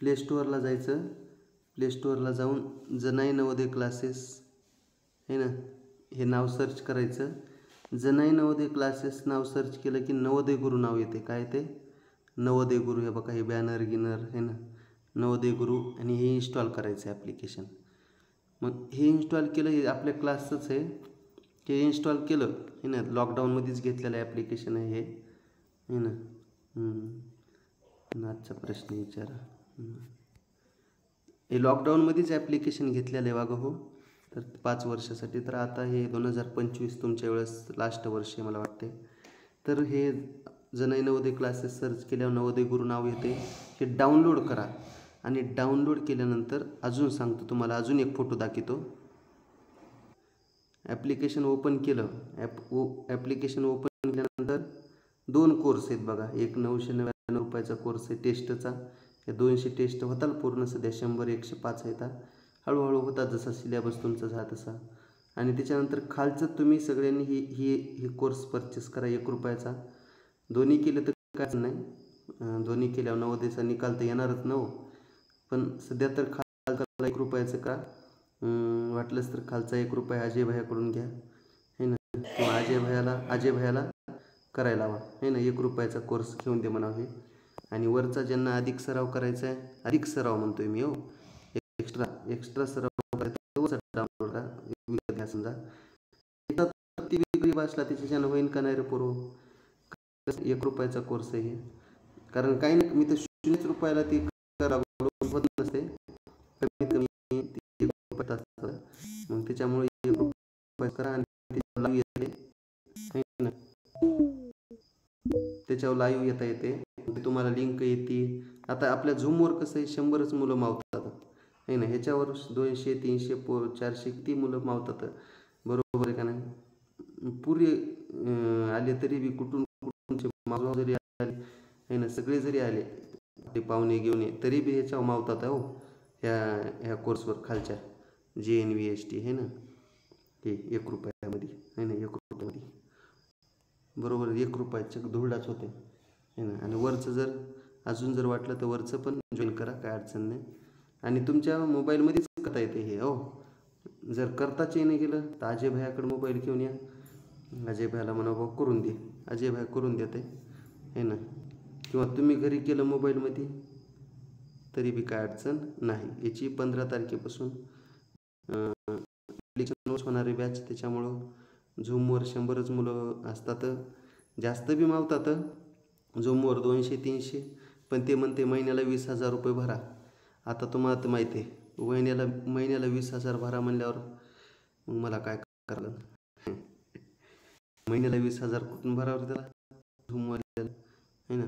Play स्टोअरला जायचं, play स्टोअरला जाऊन Janai Navodaya classes आहे ना, हे नाव सर्च करायचं. जनाई नवोदय क्लासेस नाव सर्च केलं की नवोदय गुरु नाव येते. काय ते नवोदय गुरु, हे बघा हे बॅनर गिनर आहे ना, नवोदय गुरु, आणि हे इन्स्टॉल करायचं आहे ॲप्लिकेशन. मग हे इन्स्टॉल केलं, हे आपल्या क्लासचंच आहे. हे इन्स्टॉल केलं हे ना, लॉकडाऊनमध्येच घेतलेलं ॲप्लिकेशन आहे हे, आहे ना. आजचा प्रश्न विचारा. हे लॉकडाऊनमध्येच ॲप्लिकेशन घेतलेलं आहे वागं हो, तर 5 वर्षासाठी. तर आता हे 2025 तुमच्या वेळेस लास्ट वर्ष आहे मला वाटते. तर हे जनाई नवोदय क्लासेस सर्च केल्यावर नवोदय गुरु नाव येते. हे डाउनलोड करा, आणि डाउनलोड केल्यानंतर अजून सांगतो तुम्हाला, अजून एक फोटो दाखवतो. ॲप्लिकेशन ओपन केलं, ॲप्लिकेशन ओपन केल्यानंतर 2 कोर्स आहेत बघा. एक 999 रुपयाचा कोर्स आहे टेस्टचा. हे 200 टेस्ट होताल पूर्ण, सध्या 100 105 आहेत. हळूहळू होतात जसा सिलेबस तुमचा झाला तसा. आणि त्याच्यानंतर खालचं तुम्ही सगळ्यांनी ही कोर्स परचेस करा 1 रुपयाचा. दोन्ही केलं तर काहीच नाही, दोन्ही केल्यावर नवोदयचा निकाल तर येणारच ना हो. पण सध्या तर खालचा 1 रुपयाचं का, वाटलंच तर खालचा 1 रुपया अजय भैयाकडून घ्या है ना, किंवा अजय भैयाला करायला हवा है ना. 1 रुपयाचा कोर्स घेऊन दे म्हणा हे. आणि वरचा ज्यांना अधिक सराव करायचा आहे, अधिक सराव म्हणतोय मी हो, एक्स्ट्रा सराव करायचा, डाउनलोड करा, विकत घ्या. समजा ती वेगळी भाषा त्याच्यानं होईन का नाही रे पूर्व. 1 रुपयाचा कोर्स आहे हे. कारण काही नाही, मी तर 0 रुपयाला ती होत नसते, कमीत कमी 1 रुपयात असतं. मग त्याच्यामुळे 1 रुपया करा, आणि त्याच्यावर लाईव्ह येते ना, त्याच्यावर लाईव्ह येता येते. तुम्हाला लिंक येते. आता आपल्या झूमवर कसं आहे, 100च मुलं मावतात आहे ना. ह्याच्यावर 200 300 400 किती मुलं मावतात, बरोबर आहे का नाही. पुरे आले तरी बी कुठून मावळ जरी आले आहे ना, सगळे जरी आले ते पाहुणे घेऊन ये, तरी बी ह्याच्यावर मावतात हो, ह्या कोर्सवर खालच्या JNVST आहे ना, हे 1 रुपयामध्ये आहे ना, 1 रुपयामध्ये बरोबर 1 रुपयाच्या धुरडाच होते आहे ना. आणि वरचं जर अजून जर वाटलं तर वरचं पण जॉईन करा, काय अडचण नाही. आणि तुमच्या मोबाईलमध्येच करता येते हे हो. जर करताच नाही गेलं तर अजय भैयाकडे मोबाईल घेऊन या, अजय भैयाला म्हणा भाऊ करून दे, अजय भैया करून देते आहे ना. किंवा तुम्ही घरी केलं मोबाईलमध्ये तरी बी काय अडचण नाही. याची 15 तारखेपासून ॲप्लिकेशन होणारी बॅच, त्याच्यामुळं झूमवर 100च मुलं असतात, जास्त बी मावतात झूमवर 200 300. पण ते म्हणते महिन्याला 20,000 रुपये भरा. आता तुम्हाला तर माहिती आहे, महिन्याला 20,000 भरा म्हणल्यावर मग मला काय करायला, महिन्याला 20,000 कुठून भरावर त्याला झूमवर आहे ना.